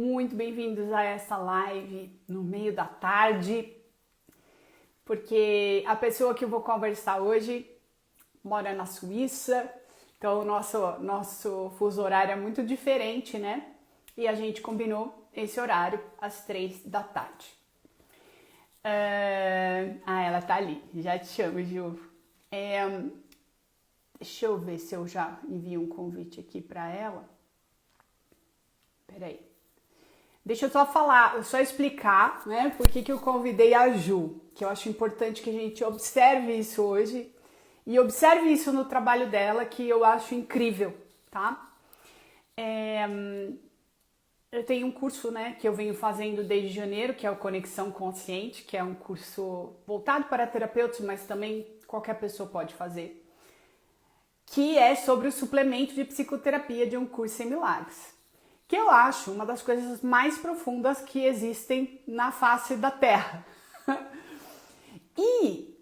Muito bem-vindos a essa live no meio da tarde, porque a pessoa que eu vou conversar hoje mora na Suíça, então o nosso fuso horário é muito diferente, né? E a gente combinou esse horário às 3 da tarde. Ela tá ali, já te chamo, Ju. Deixa eu ver se eu já envio um convite aqui para ela. Peraí. Deixa eu só explicar, né, por que eu convidei a Ju, que eu acho importante que a gente observe isso hoje e observe isso no trabalho dela, que eu acho incrível, tá? Eu tenho um curso, né, que eu venho fazendo desde janeiro, que é o Conexão Consciente, que é um curso voltado para terapeutas, mas também qualquer pessoa pode fazer, que é sobre o suplemento de psicoterapia de um curso em milagres, que eu acho uma das coisas mais profundas que existem na face da Terra. E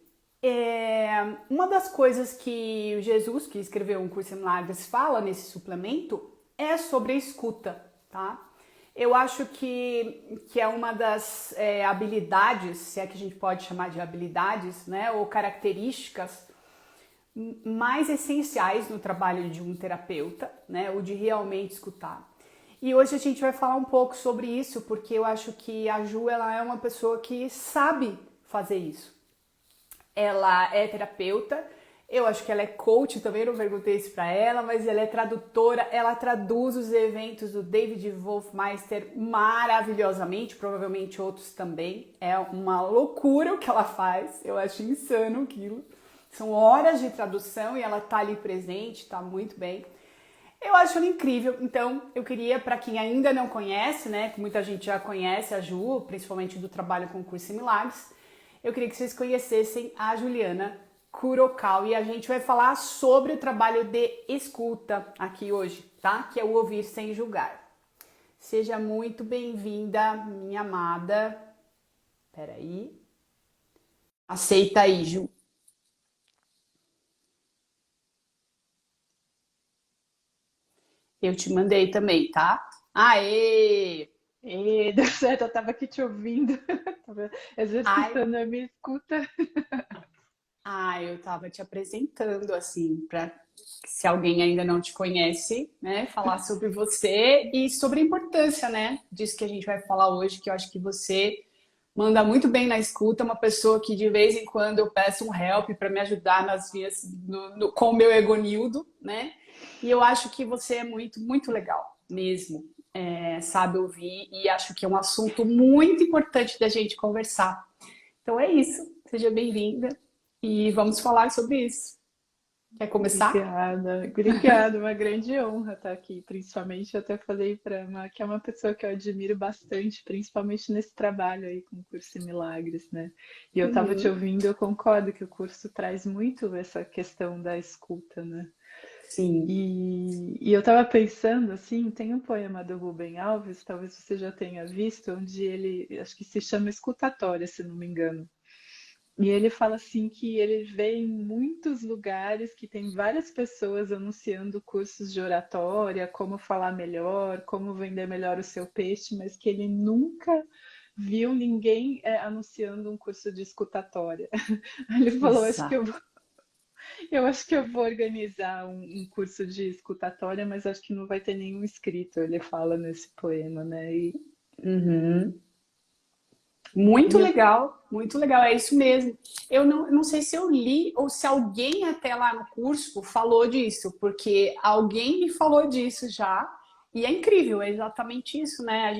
uma das coisas que Jesus, que escreveu um curso em milagres, fala nesse suplemento é sobre a escuta, tá? Eu acho que é uma das habilidades, se é que a gente pode chamar de habilidades, né, ou características mais essenciais no trabalho de um terapeuta, né, o de realmente escutar. E hoje a gente vai falar um pouco sobre isso, porque eu acho que a Ju, ela é uma pessoa que sabe fazer isso. Ela é terapeuta, eu acho que ela é coach também, não perguntei isso pra ela, mas ela é tradutora, ela traduz os eventos do David Wolfmeister maravilhosamente, provavelmente outros também. É uma loucura o que ela faz, eu acho insano aquilo. São horas de tradução e ela tá ali presente, tá muito bem. Eu acho ela incrível, então eu queria, para quem ainda não conhece, né, que muita gente já conhece a Ju, principalmente do trabalho com o Curso em Milagres, eu queria que vocês conhecessem a Juliana Kurokawa e a gente vai falar sobre o trabalho de escuta aqui hoje, tá? Que é o ouvir sem julgar. Seja muito bem-vinda, minha amada. Peraí. Aceita aí, Ju. Eu te mandei também, tá? Aê! Deu certo, eu tava aqui te ouvindo, tava Ai, exercitando a minha escuta. eu tava te apresentando, assim, para se alguém ainda não te conhece, né, falar sobre você e sobre a importância, né, disso que a gente vai falar hoje, que eu acho que você manda muito bem na escuta, uma pessoa que de vez em quando eu peço um help para me ajudar nas minhas, com o meu egonildo, né, e eu acho que você é muito, muito legal mesmo, sabe ouvir e acho que é um assunto muito importante da gente conversar. Então é isso, seja bem-vinda e vamos falar sobre isso. Quer começar? Obrigada, obrigada, uma grande honra estar aqui. Principalmente, eu até falei para Emma que é uma pessoa que eu admiro bastante, principalmente nesse trabalho aí com o curso em Milagres, né? E eu estava te Uhum. ouvindo, eu concordo que o curso traz muito essa questão da escuta, né? Sim. E eu estava pensando assim, tem um poema do Rubem Alves, talvez você já tenha visto, onde ele, acho que se chama Escutatória, se não me engano. E ele fala assim que ele vê em muitos lugares que tem várias pessoas anunciando cursos de oratória, como falar melhor, como vender melhor o seu peixe, mas que ele nunca viu ninguém anunciando um curso de escutatória. Aí ele falou, Exato. eu acho que eu vou organizar um curso de escutatória, mas acho que não vai ter nenhum inscrito, ele fala nesse poema, né? Uhum. E Muito legal, é isso mesmo. Eu não sei se eu li ou se alguém até lá no curso falou disso, porque alguém me falou disso já, e é incrível, é exatamente isso, né?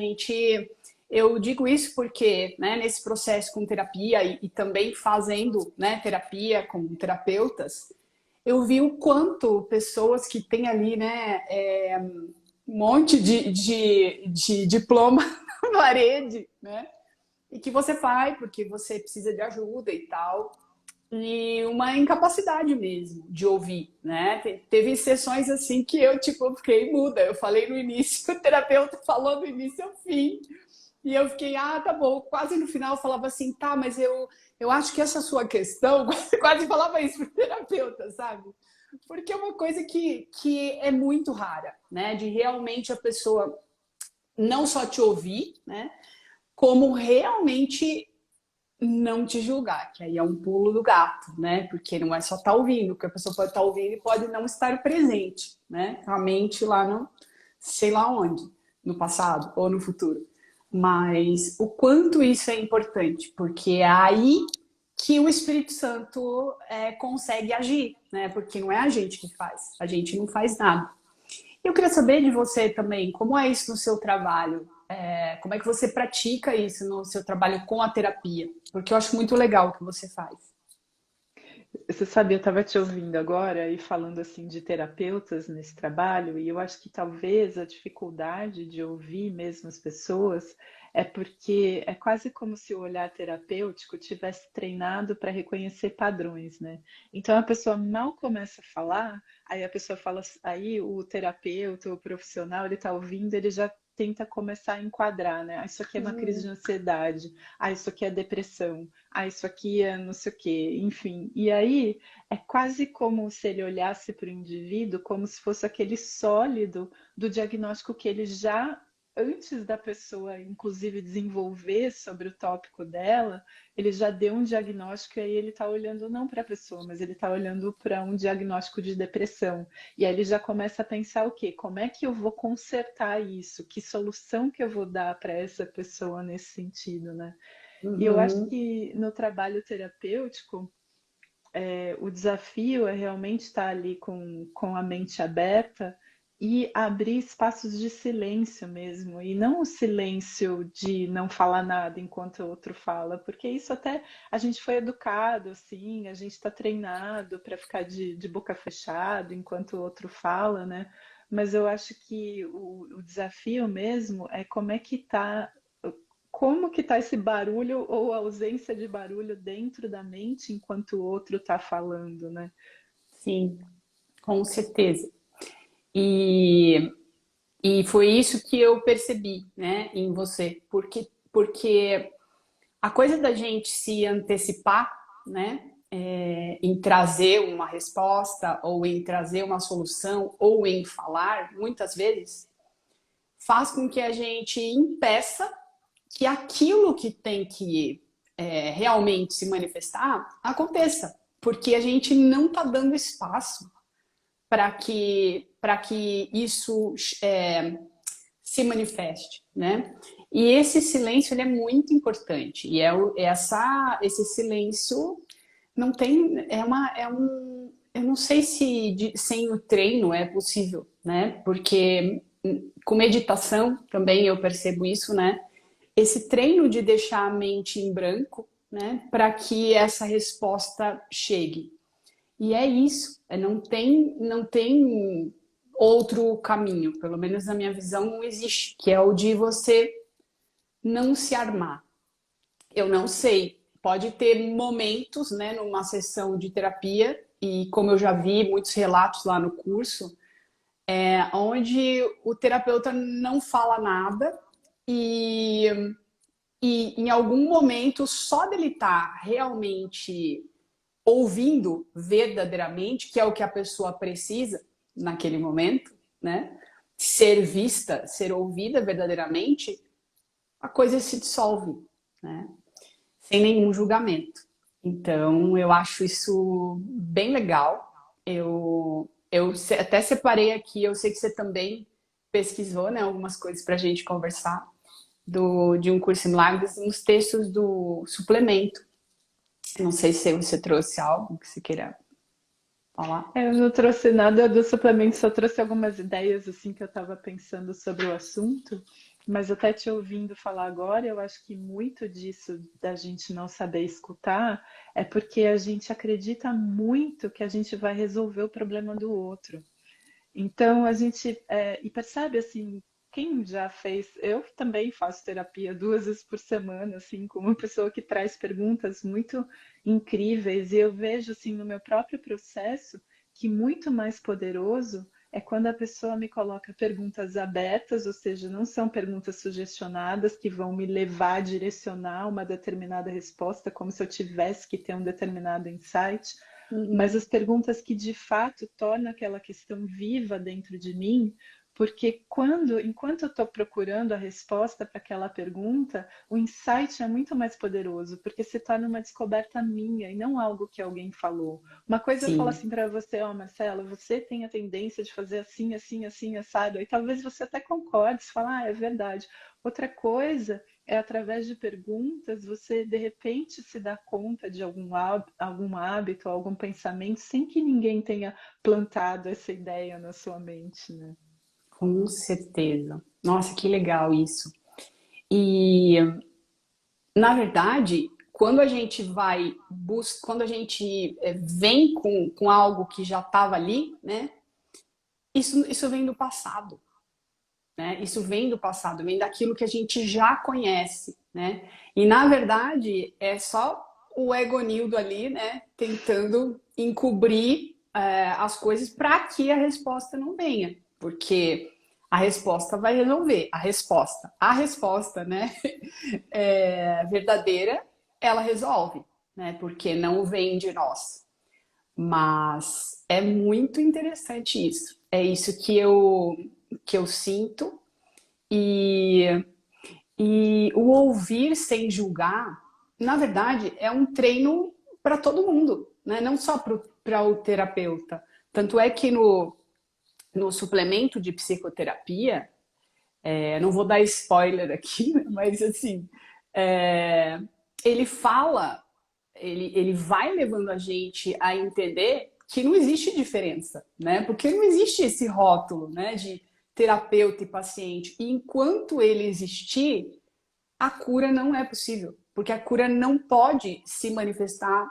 Eu digo isso porque, né, nesse processo com terapia e também fazendo, né, terapia com terapeutas, eu vi o quanto pessoas que têm ali, né, um monte de diploma na parede, né? E que você vai porque você precisa de ajuda e tal. E uma incapacidade mesmo de ouvir, né? Teve sessões assim que eu, tipo, fiquei muda. Eu falei no início, o terapeuta falou do início ao fim. E eu fiquei, tá bom. Quase no final eu falava assim, tá, mas eu acho que essa sua questão, quase falava isso pro terapeuta, sabe? Porque é uma coisa que é muito rara, né? De realmente a pessoa não só te ouvir, né? Como realmente não te julgar, que aí é um pulo do gato, né? Porque não é só estar ouvindo, porque a pessoa pode estar ouvindo e pode não estar presente, né? A mente lá no, sei lá onde, no passado ou no futuro. Mas o quanto isso é importante, porque é aí que o Espírito Santo consegue agir, né? Porque não é a gente que faz, a gente não faz nada. Eu queria saber de você também, como é isso no seu trabalho? Como é que você pratica isso no seu trabalho com a terapia? Porque eu acho muito legal o que você faz. Você sabe, eu estava te ouvindo agora e falando assim de terapeutas nesse trabalho, e eu acho que talvez a dificuldade de ouvir mesmo as pessoas é porque é quase como se o olhar terapêutico tivesse treinado para reconhecer padrões, né? Então a pessoa mal começa a falar, aí a pessoa fala, aí o terapeuta, o profissional, ele está ouvindo, ele já tenta começar a enquadrar, né? Ah, isso aqui é uma crise de ansiedade, ah, isso aqui é depressão, ah, isso aqui é não sei o quê, enfim. E aí é quase como se ele olhasse para o indivíduo como se fosse aquele sólido do diagnóstico que ele já, antes da pessoa, inclusive, desenvolver sobre o tópico dela, ele já deu um diagnóstico e aí ele está olhando não para a pessoa, mas ele está olhando para um diagnóstico de depressão. E aí ele já começa a pensar o quê? Como é que eu vou consertar isso? Que solução que eu vou dar para essa pessoa nesse sentido, né? E eu acho Uhum. que no trabalho terapêutico, o desafio é realmente estar ali com a mente aberta e abrir espaços de silêncio mesmo, e não o silêncio de não falar nada enquanto o outro fala, porque isso até a gente foi educado, assim, a gente está treinado para ficar de boca fechada enquanto o outro fala, né? Mas eu acho que o desafio mesmo é como que tá esse barulho ou ausência de barulho dentro da mente enquanto o outro está falando, né? Sim, com certeza. E, e foi isso que eu percebi, né, em você. Porque a coisa da gente se antecipar, né, em trazer uma resposta, ou em trazer uma solução, ou em falar, muitas vezes, faz com que a gente impeça que aquilo que tem que realmente se manifestar aconteça, porque a gente não está dando espaço para que isso se manifeste, né? E esse silêncio ele é muito importante. E esse silêncio não tem eu não sei se sem o treino é possível, né? Porque com meditação também eu percebo isso, né? Esse treino de deixar a mente em branco, né? Para que essa resposta chegue. E é isso, não tem outro caminho, pelo menos na minha visão não existe, que é o de você não se armar. Eu não sei, pode ter momentos, né, numa sessão de terapia, e como eu já vi muitos relatos lá no curso, onde o terapeuta não fala nada e, e em algum momento, só dele estar realmente ouvindo verdadeiramente, que é o que a pessoa precisa naquele momento, né? Ser vista, ser ouvida verdadeiramente, a coisa se dissolve, né? Sem nenhum julgamento. Então, eu acho isso bem legal. Eu até separei aqui, eu sei que você também pesquisou, né, algumas coisas para a gente conversar de um curso em Milagres, nos textos do suplemento. Não sei se você trouxe algo que você queira falar. Eu não trouxe nada do suplemento, só trouxe algumas ideias assim que eu estava pensando sobre o assunto, mas até te ouvindo falar agora, eu acho que muito disso da gente não saber escutar é porque a gente acredita muito que a gente vai resolver o problema do outro. Então a gente e percebe assim, quem já fez, eu também faço terapia 2 vezes por semana, assim, com uma pessoa que traz perguntas muito incríveis, e eu vejo assim no meu próprio processo que muito mais poderoso é quando a pessoa me coloca perguntas abertas, ou seja, não são perguntas sugestionadas que vão me levar a direcionar uma determinada resposta, como se eu tivesse que ter um determinado insight, mas Uhum. as perguntas que de fato tornam aquela questão viva dentro de mim, Porque enquanto eu estou procurando a resposta para aquela pergunta, o insight é muito mais poderoso, porque se torna uma descoberta minha e não algo que alguém falou. Uma coisa eu falo Sim. assim para você, ó, Marcela, você tem a tendência de fazer assim, assim, assim, assado. E talvez você até concorde, você fala, ah, é verdade. Outra coisa é através de perguntas você de repente se dá conta de algum hábito, algum pensamento, sem que ninguém tenha plantado essa ideia na sua mente, né? Com certeza. Nossa, que legal isso. E, na verdade, quando a gente vai quando a gente vem com algo que já estava ali, né? Isso vem do passado, né? Isso vem do passado, vem daquilo que a gente já conhece, né? E, na verdade, é só o Egonildo ali, né? Tentando encobrir as coisas para que a resposta não venha. Porque a resposta vai resolver. A resposta, né? Verdadeira, ela resolve, né? Porque não vem de nós. Mas é muito interessante isso. É isso que eu sinto. E, e o ouvir sem julgar, na verdade, é um treino para todo mundo, né? Não só para o terapeuta. Tanto é que no suplemento de psicoterapia, não vou dar spoiler aqui, mas assim, é, ele fala, ele vai levando a gente a entender que não existe diferença, né? Porque não existe esse rótulo, né, de terapeuta e paciente. E enquanto ele existir, a cura não é possível, porque a cura não pode se manifestar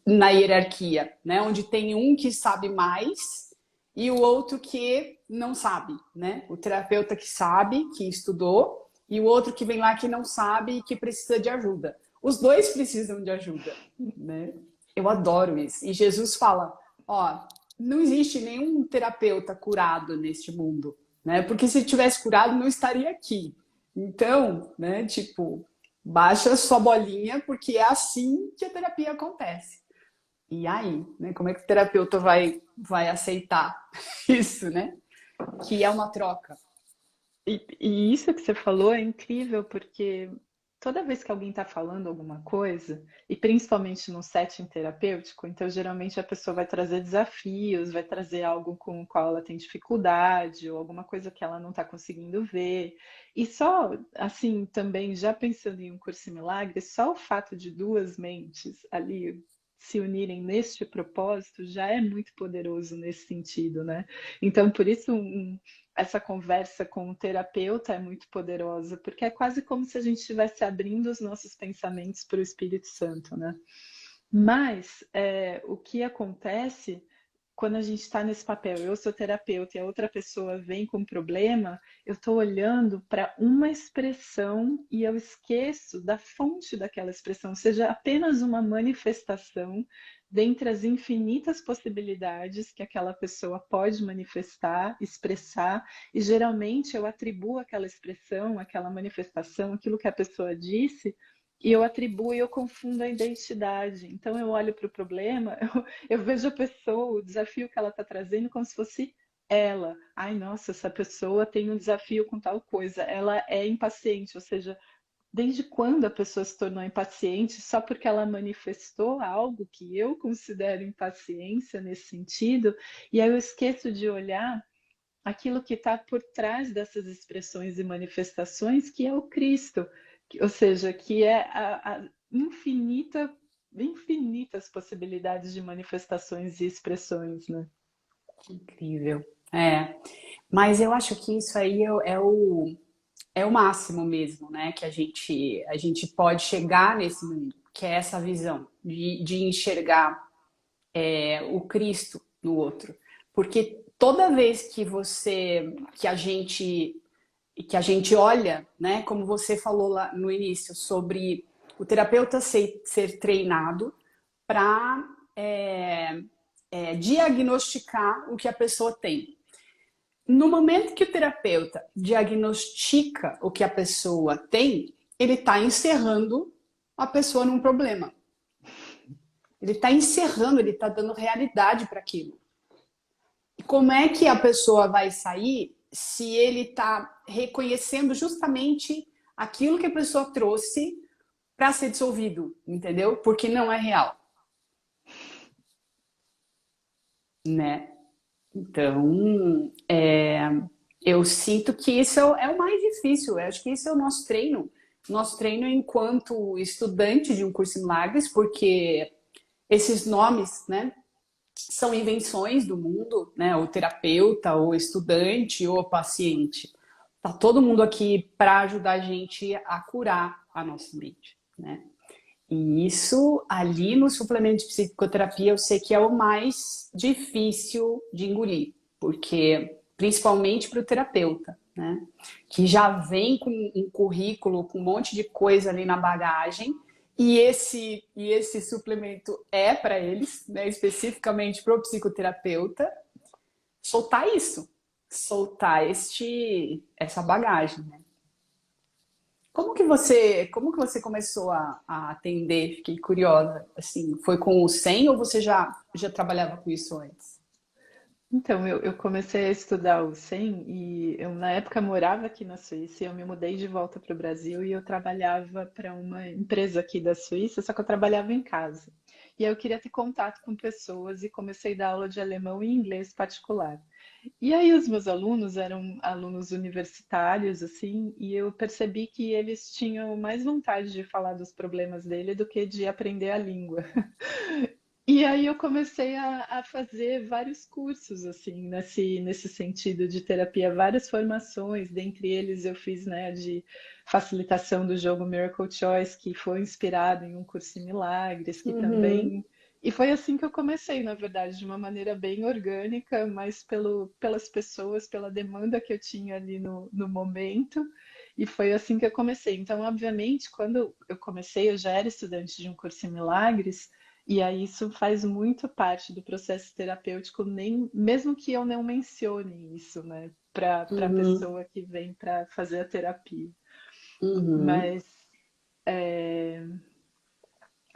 na hierarquia, né? Onde tem um que sabe mais e o outro que não sabe, né? O terapeuta que sabe, que estudou, e o outro que vem lá que não sabe e que precisa de ajuda. Os dois precisam de ajuda, né? Eu adoro isso. E Jesus fala, ó, não existe nenhum terapeuta curado neste mundo, né? Porque se tivesse curado, não estaria aqui. Então, né, tipo, baixa sua bolinha, porque é assim que a terapia acontece. E aí, né, como é que o terapeuta vai aceitar isso, né? Que é uma troca. E isso que você falou é incrível, porque toda vez que alguém está falando alguma coisa, e principalmente no setting terapêutico, então geralmente a pessoa vai trazer desafios, vai trazer algo com o qual ela tem dificuldade, ou alguma coisa que ela não está conseguindo ver. E só, assim, também já pensando em um curso em milagres, só o fato de duas mentes ali se unirem neste propósito já é muito poderoso nesse sentido, né? Então, por isso, essa conversa com o terapeuta é muito poderosa, porque é quase como se a gente estivesse abrindo os nossos pensamentos para o Espírito Santo, né? Mas o que acontece quando a gente está nesse papel, eu sou terapeuta e a outra pessoa vem com um problema, eu estou olhando para uma expressão e eu esqueço da fonte daquela expressão, seja apenas uma manifestação dentre as infinitas possibilidades que aquela pessoa pode manifestar, expressar, e geralmente eu atribuo aquela expressão, aquela manifestação, aquilo que a pessoa disse, e eu atribuo e eu confundo a identidade. Então eu olho para o problema, eu vejo a pessoa, o desafio que ela está trazendo como se fosse ela. Ai, nossa, essa pessoa tem um desafio com tal coisa. Ela é impaciente, ou seja, desde quando a pessoa se tornou impaciente só porque ela manifestou algo que eu considero impaciência nesse sentido, e aí eu esqueço de olhar aquilo que está por trás dessas expressões e manifestações, que é o Cristo, ou seja, que é a infinitas possibilidades de manifestações e expressões, né? Incrível. Mas eu acho que isso aí é o máximo mesmo, né? Que a gente pode chegar nesse mundo, que é essa visão de enxergar o Cristo no outro. Porque toda vez que a gente olha, né, como você falou lá no início, sobre o terapeuta ser treinado para diagnosticar o que a pessoa tem. No momento que o terapeuta diagnostica o que a pessoa tem, ele está encerrando a pessoa num problema. Ele está encerrando, ele está dando realidade para aquilo. E como é que a pessoa vai sair se ele está reconhecendo justamente aquilo que a pessoa trouxe para ser dissolvido, entendeu? Porque não é real, né? Então, eu sinto que isso é o mais difícil. Eu acho que isso é o nosso treino. Nosso treino enquanto estudante de um curso em milagres, porque esses nomes, né, são invenções do mundo, né? O terapeuta, o estudante, o paciente. Tá todo mundo aqui para ajudar a gente a curar a nossa mente, né? E isso ali no suplemento de psicoterapia eu sei que é o mais difícil de engolir, porque principalmente para o terapeuta, né? Que já vem com um currículo, com um monte de coisa ali na bagagem, e esse suplemento é para eles, né? Especificamente para o psicoterapeuta, soltar isso, soltar essa bagagem, né? Como que você começou a atender? Fiquei curiosa. Assim, foi com o 100 ou você já trabalhava com isso antes? Então, eu comecei a estudar o SEM e eu, na época, morava aqui na Suíça e eu me mudei de volta para o Brasil e eu trabalhava para uma empresa aqui da Suíça, só que eu trabalhava em casa. E aí eu queria ter contato com pessoas e comecei a dar aula de alemão e inglês particular. E aí os meus alunos eram alunos universitários, assim, e eu percebi que eles tinham mais vontade de falar dos problemas dele do que de aprender a língua. E aí eu comecei a fazer vários cursos, assim, nesse sentido de terapia, várias formações, dentre eles eu fiz, né, de facilitação do jogo Miracle Choice, que foi inspirado em um curso em milagres, que Uhum, também... E foi assim que eu comecei, na verdade, de uma maneira bem orgânica, mas pelas pessoas, pela demanda que eu tinha ali no momento, e foi assim que eu comecei. Então, obviamente, quando eu comecei, eu já era estudante de um curso em milagres, e aí isso faz muito parte do processo terapêutico, nem, mesmo que eu não mencione isso, né, para a uhum, pessoa que vem para fazer a terapia. uhum. Mas,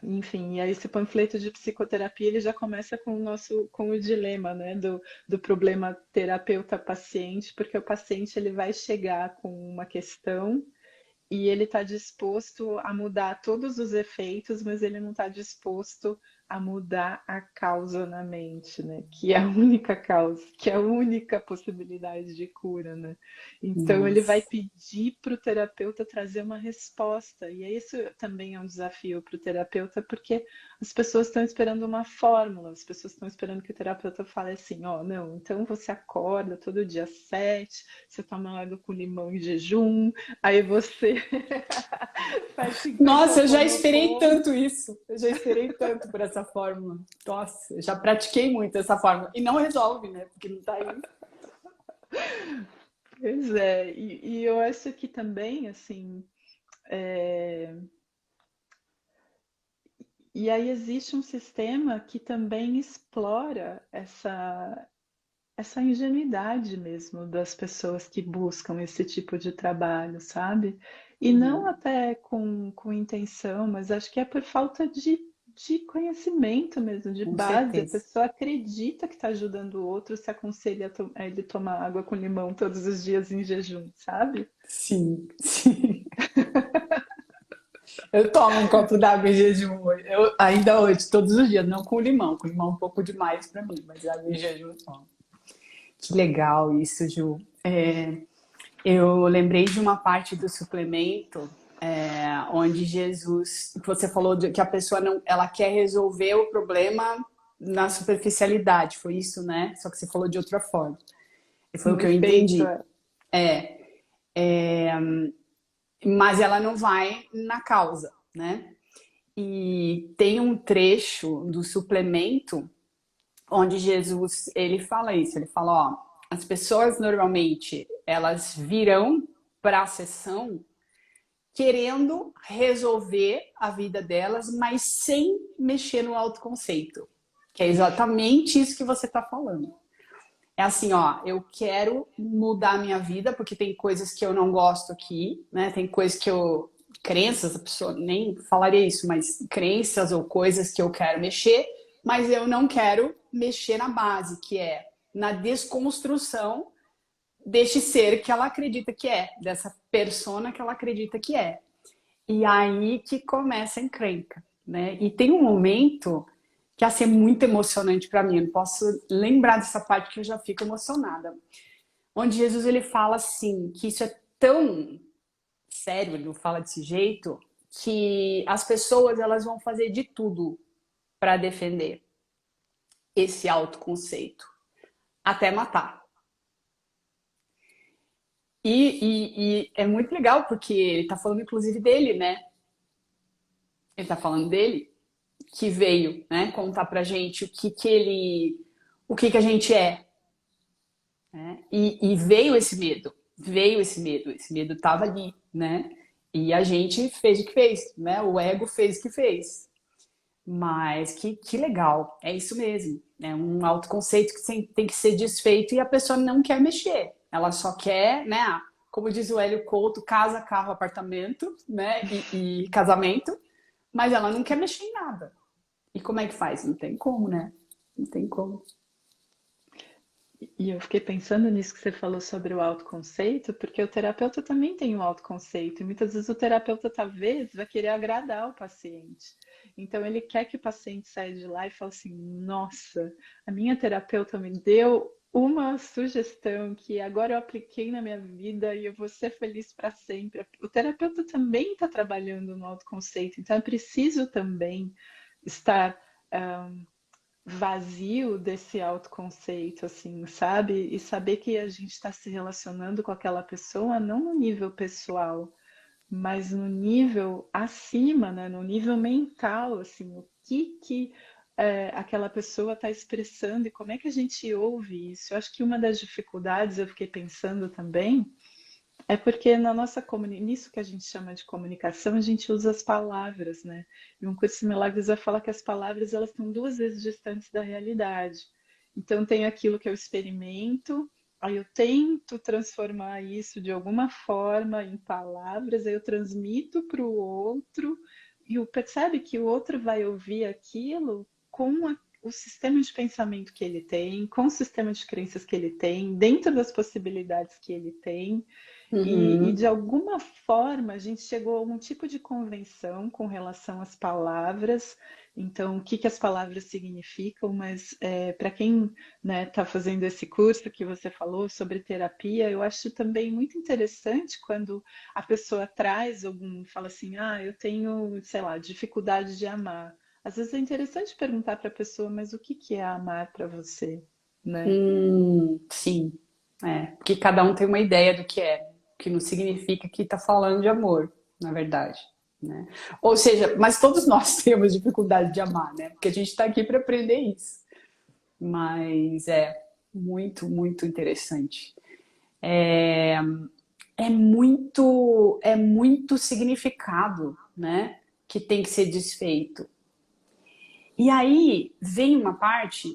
enfim, e aí esse panfleto de psicoterapia ele já começa com com o dilema, né, do problema terapeuta-paciente, porque o paciente ele vai chegar com uma questão e ele está disposto a mudar todos os efeitos, mas ele não está disposto a mudar a causa na mente, né? Que é a única causa, que é a única possibilidade de cura, né? Então ele vai Nossa. pedir para o terapeuta trazer uma resposta. E isso também é um desafio para o terapeuta, porque as pessoas estão esperando uma fórmula, as pessoas estão esperando que o terapeuta fale assim, ó, oh, não, então você acorda todo dia 7, você toma água com limão em jejum, aí você faz 50 Nossa, eu já esperei Ho'oponopono. tanto isso. Eu já esperei tanto por essa fórmula. Nossa, eu já pratiquei muito essa fórmula. E não resolve, né? Porque não tá aí. Pois é, e eu acho que também, assim, é, e aí existe um sistema que também explora essa ingenuidade mesmo das pessoas que buscam esse tipo de trabalho, sabe? E não Uhum. até com intenção, mas acho que é por falta de conhecimento mesmo, de Com base. A certeza. pessoa acredita que está ajudando o outro, se aconselha a ele tomar água com limão todos os dias em jejum, sabe? Sim, sim. Eu tomo um copo d'água em jejum hoje. Ainda hoje, todos os dias, não com limão. Com limão é um pouco demais para mim, mas água em jejum eu tomo. Que legal isso, Ju. Eu lembrei de uma parte do suplemento onde Jesus, que você falou que a pessoa não, ela quer resolver o problema na superficialidade, foi isso, né? Só que você falou de outra forma. E foi o No que eu efeito, entendi. Mas ela não vai na causa, né? E tem um trecho do suplemento onde Jesus ele fala isso, ele fala, ó, as pessoas normalmente elas virão para a sessão querendo resolver a vida delas, mas sem mexer no autoconceito, que é exatamente isso que você está falando. É assim, ó, eu quero mudar a minha vida porque tem coisas que eu não gosto aqui, né? Tem coisas que eu crenças, a pessoa nem falaria isso, mas crenças ou coisas que eu quero mexer, mas eu não quero mexer na base, que é na desconstrução deste ser que ela acredita que é, dessa persona que ela acredita que é. E aí que começa a encrenca, né? E tem um momento que assim, é muito emocionante para mim, eu não posso lembrar dessa parte que eu já fico emocionada. Onde Jesus ele fala assim, que isso é tão sério, ele não fala desse jeito, que as pessoas elas vão fazer de tudo para defender esse autoconceito, até matar. E é muito legal porque ele tá falando inclusive dele, né? Ele tá falando dele que veio, né, contar pra gente o que a gente é, né? E veio esse medo tava ali, né? E a gente fez o que fez, né? O ego fez o que fez. Mas que legal, é isso mesmo. É um autoconceito que tem que ser desfeito e a pessoa não quer mexer. Ela só quer, né? Como diz o Hélio Couto, casa, carro, apartamento, né? E casamento, mas ela não quer mexer em nada. E como é que faz? Não tem como, né? Não tem como. E eu fiquei pensando nisso que você falou sobre o autoconceito, porque o terapeuta também tem um autoconceito, e muitas vezes o terapeuta talvez vai querer agradar o paciente. Então ele quer que o paciente saia de lá e fale assim: nossa, a minha terapeuta me deu uma sugestão que agora eu apliquei na minha vida e eu vou ser feliz para sempre. O terapeuta também está trabalhando no autoconceito, então é preciso também estar vazio desse autoconceito, assim, sabe? E saber que a gente está se relacionando com aquela pessoa não no nível pessoal, mas no nível acima, né? No nível mental, assim, o que aquela pessoa está expressando e como é que a gente ouve isso. Eu acho que uma das dificuldades, eu fiquei pensando também, é porque na nossa nisso que a gente chama de comunicação, a gente usa as palavras, né? E um curso de milagres vai falar que as palavras elas estão duas vezes distantes da realidade. Então tem aquilo que eu experimento, aí eu tento transformar isso de alguma forma em palavras, aí eu transmito para o outro e percebe que o outro vai ouvir aquilo com o sistema de pensamento que ele tem, com o sistema de crenças que ele tem, dentro das possibilidades que ele tem. E Uhum. de alguma forma a gente chegou a algum tipo de convenção com relação às palavras, então o que que as palavras significam, mas para quem está fazendo esse curso que você falou sobre terapia, eu acho também muito interessante quando a pessoa traz fala assim, eu tenho, sei lá, dificuldade de amar. Às vezes é interessante perguntar para a pessoa, mas o que que é amar para você, né? Sim. É, porque cada um tem uma ideia do que é, que não significa que está falando de amor, na verdade, né? Ou seja, mas todos nós temos dificuldade de amar, né? Porque a gente está aqui para aprender isso. Mas é muito, muito interessante. É, é muito significado, né? Que tem que ser desfeito. E aí vem uma parte,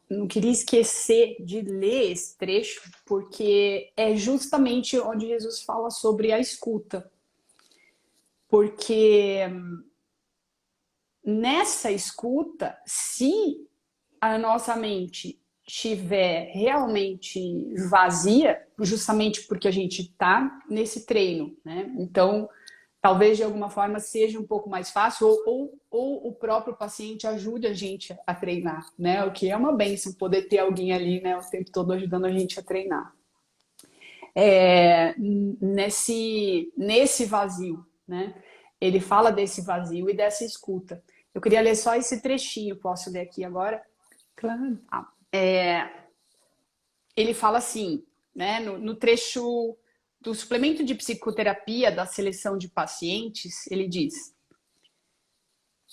não queria esquecer de ler esse trecho, porque é justamente onde Jesus fala sobre a escuta. Porque nessa escuta, se a nossa mente estiver realmente vazia, justamente porque a gente está nesse treino, né? Então, talvez de alguma forma seja um pouco mais fácil, ou o próprio paciente ajude a gente a treinar, né? O que é uma bênção poder ter alguém ali, né, o tempo todo ajudando a gente a treinar. Nesse vazio, né? Ele fala desse vazio e dessa escuta. Eu queria ler só esse trechinho, posso ler aqui agora? Claro. Ele fala assim, né, no trecho do suplemento de psicoterapia da seleção de pacientes, ele diz: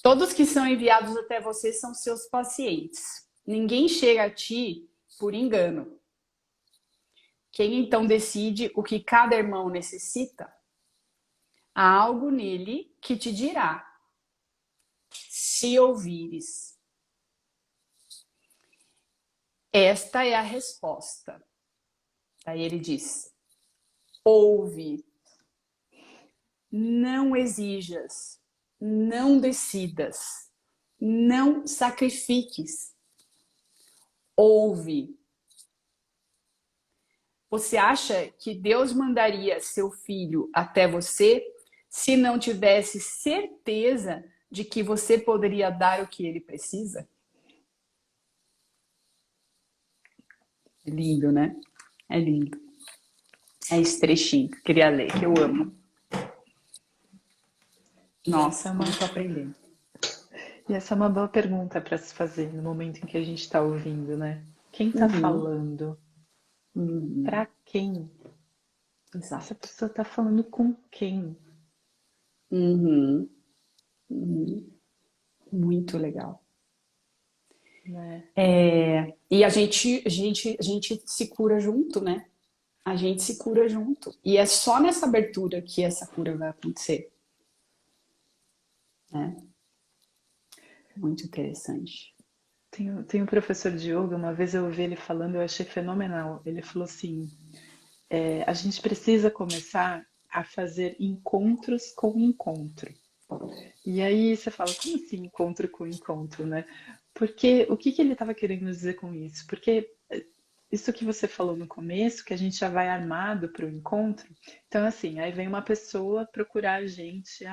todos que são enviados até você são seus pacientes. Ninguém chega a ti por engano. Quem então decide o que cada irmão necessita? Há algo nele que te dirá, se ouvires. Esta é a resposta. Aí ele diz: ouve, não exijas, não decidas, não sacrifiques. Ouve. Você acha que Deus mandaria seu filho até você se não tivesse certeza de que você poderia dar o que ele precisa? É lindo, né? É lindo. É esse trechinho que eu queria ler, que eu amo. E essa é Nossa, uma, como eu tô aprendendo. e essa é uma boa pergunta para se fazer no momento em que a gente está ouvindo, né? Quem está Uhum, falando? uhum, Para quem? Essa exato. pessoa está falando com quem? Uhum, uhum, muito legal. Né? E a gente se cura junto, né? A gente se cura junto. E é só nessa abertura que essa cura vai acontecer, né? Muito interessante. Tem um professor de yoga, uma vez eu ouvi ele falando, eu achei fenomenal. Ele falou assim: a gente precisa começar a fazer encontros com encontro. E aí você fala, como assim encontro com encontro, né? Porque o que que ele estava querendo dizer com isso? Porque isso que você falou no começo, que a gente já vai armado para o encontro. Então, assim, aí vem uma pessoa procurar a gente,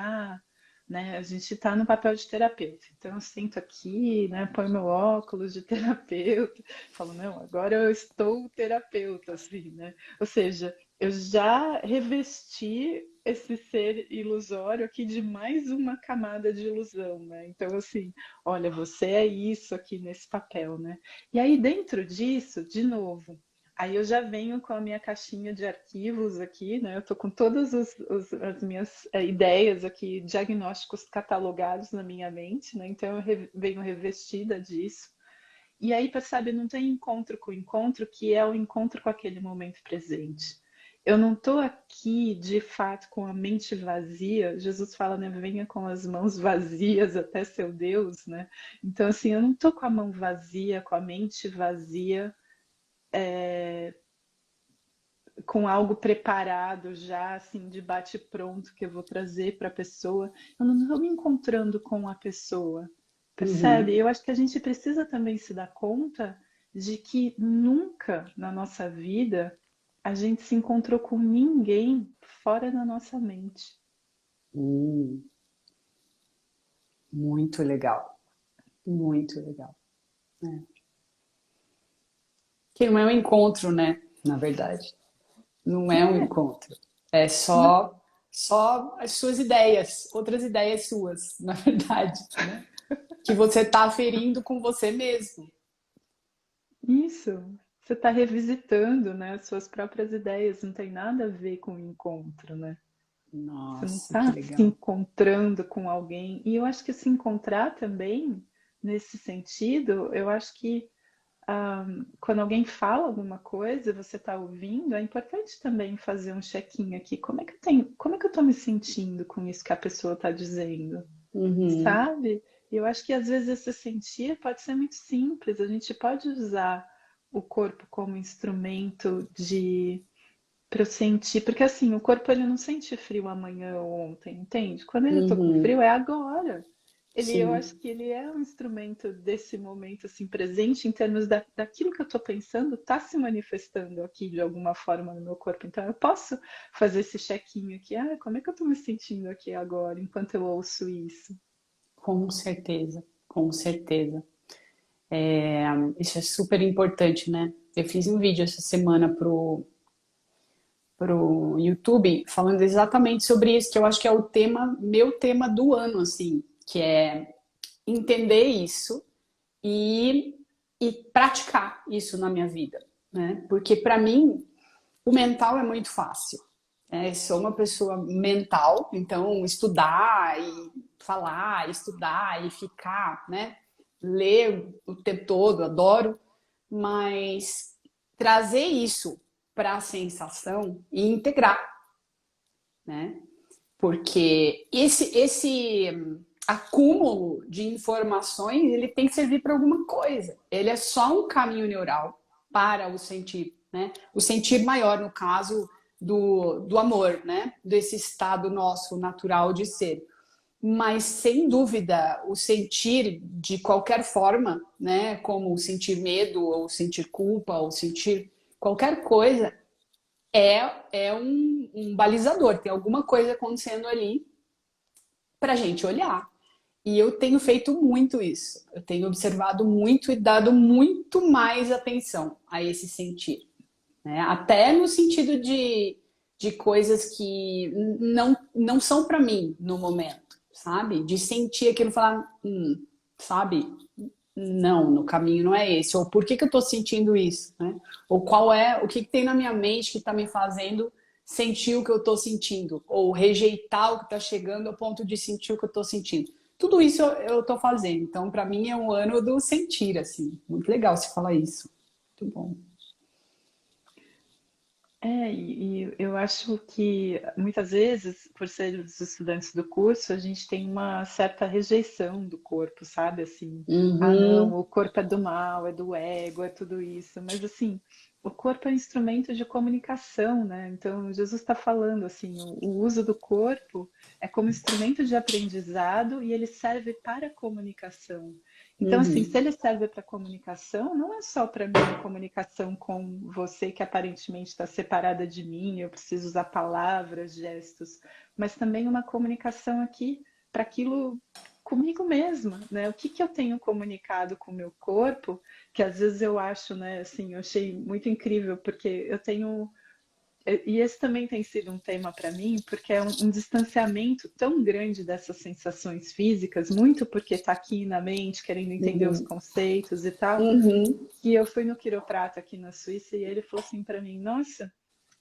né, a gente está no papel de terapeuta. Então, eu sento aqui, né, põe meu óculos de terapeuta, falo, não, agora eu estou terapeuta, assim, né? Ou seja, eu já revesti esse ser ilusório aqui de mais uma camada de ilusão, né? Então, assim, olha, você é isso aqui nesse papel, né? E aí, dentro disso, de novo, aí eu já venho com a minha caixinha de arquivos aqui, né? Eu tô com todas as minhas ideias aqui, diagnósticos catalogados na minha mente, né? Então eu venho revestida disso. E aí, percebe, não tem encontro com encontro, que é o encontro com aquele momento presente. Eu não estou aqui, de fato, com a mente vazia. Jesus fala, né? Venha com as mãos vazias até seu Deus, né? Então, assim, eu não estou com a mão vazia, com a mente vazia, com algo preparado já, assim, de bate-pronto que eu vou trazer para a pessoa. Eu não estou me encontrando com a pessoa, percebe? Uhum, Eu acho que a gente precisa também se dar conta de que nunca na nossa vida a gente se encontrou com ninguém fora da nossa mente. uhum. Muito legal. Muito legal. Que não é um encontro, né? Na verdade. Não é um encontro. É Não, só as suas ideias, outras ideias suas, na verdade, né? Que você está ferindo com você mesmo. isso. Você está revisitando, né, as suas próprias ideias, não tem nada a ver com o encontro, né? Você não Nossa, que está se legal. encontrando com alguém. E eu acho que se encontrar também, nesse sentido, eu acho que quando alguém fala alguma coisa, você está ouvindo, é importante também fazer um check-in aqui. Como é que eu estou me sentindo com isso que a pessoa está dizendo? Uhum, Sabe? Eu acho que às vezes esse sentir pode ser muito simples. A gente pode usar o corpo como instrumento de para eu sentir, porque assim, o corpo ele não sente frio amanhã ou ontem, entende? Quando ele tá com uhum, frio é agora. Eu sim. acho que ele é um instrumento desse momento assim presente em termos daquilo que eu tô pensando, tá se manifestando aqui de alguma forma no meu corpo. Então eu posso fazer esse check-in aqui, como é que eu tô me sentindo aqui agora enquanto eu ouço isso? Com certeza, com certeza. Isso é super importante, né? Eu fiz um vídeo essa semana pro YouTube falando exatamente sobre isso, que eu acho que é o tema, meu tema do ano, assim, que é entender isso e, e praticar isso na minha vida, né? Porque para mim o mental é muito fácil. Né? Eu sou uma pessoa mental, então estudar e falar, estudar e ficar, né? Ler o tempo todo, adoro, mas trazer isso para a sensação e integrar, né? Porque esse acúmulo de informações ele tem que servir para alguma coisa. Ele é só um caminho neural para o sentir, né? O sentir maior no caso do amor, né? Desse estado nosso natural de ser. Mas sem dúvida, o sentir de qualquer forma, né? Como sentir medo, ou sentir culpa, ou sentir qualquer coisa, é um balizador, tem alguma coisa acontecendo ali pra gente olhar. E eu tenho feito muito isso. Eu tenho observado muito e dado muito mais atenção a esse sentir, né? Até no sentido de coisas que não são para mim no momento, sabe? De sentir aquilo e falar, sabe? Não, no caminho não é esse. Ou por que eu tô sentindo isso, né? Ou o que tem na minha mente que tá me fazendo sentir o que eu tô sentindo? Ou rejeitar o que tá chegando ao ponto de sentir o que eu tô sentindo. Tudo isso eu tô fazendo. Então, para mim, é um ano do sentir, assim. Muito legal você falar isso. Muito bom. E eu acho que muitas vezes, por sermos estudantes do curso, a gente tem uma certa rejeição do corpo, sabe? Assim, ah, não, Uhum, o corpo é do mal, é do ego, é tudo isso. Mas, assim, o corpo é um instrumento de comunicação, né? Então, Jesus está falando, assim, o uso do corpo é como instrumento de aprendizado e ele serve para a comunicação. Então, assim, se uhum, ele serve para comunicação, não é só para minha comunicação com você que aparentemente está separada de mim, eu preciso usar palavras, gestos, mas também uma comunicação aqui para aquilo comigo mesma, né? O que que eu tenho comunicado com o meu corpo, que às vezes eu acho, né, assim, eu achei muito incrível, porque eu tenho e esse também tem sido um tema para mim, porque é um distanciamento tão grande dessas sensações físicas, muito porque está aqui na mente, querendo entender os uhum, conceitos e tal, uhum, que eu fui no quiroprata aqui na Suíça e ele falou assim para mim: Nossa,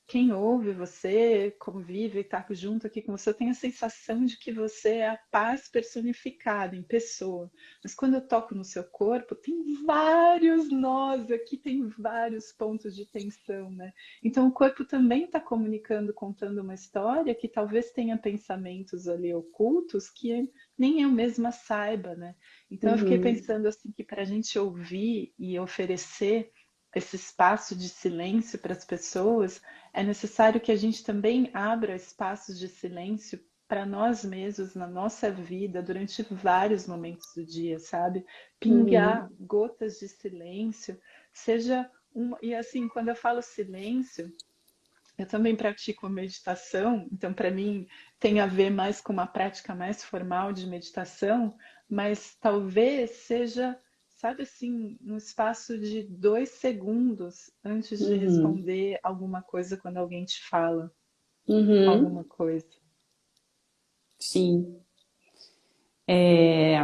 quem ouve você, convive e está junto aqui com você, tem a sensação de que você é a paz personificada em pessoa. Mas quando eu toco no seu corpo, tem vários nós aqui, tem vários pontos de tensão, né? Então o corpo também está comunicando, contando uma história que talvez tenha pensamentos ali ocultos que nem eu mesma saiba, né? Então eu fiquei uhum, pensando assim que para a gente ouvir e oferecer esse espaço de silêncio para as pessoas, é necessário que a gente também abra espaços de silêncio para nós mesmos na nossa vida durante vários momentos do dia, sabe? Pingar uhum, gotas de silêncio, seja e assim, quando eu falo silêncio, eu também pratico meditação, então para mim tem a ver mais com uma prática mais formal de meditação, mas talvez seja, sabe assim, um espaço de 2 segundos antes de uhum, responder alguma coisa quando alguém te fala uhum. alguma coisa. Sim. É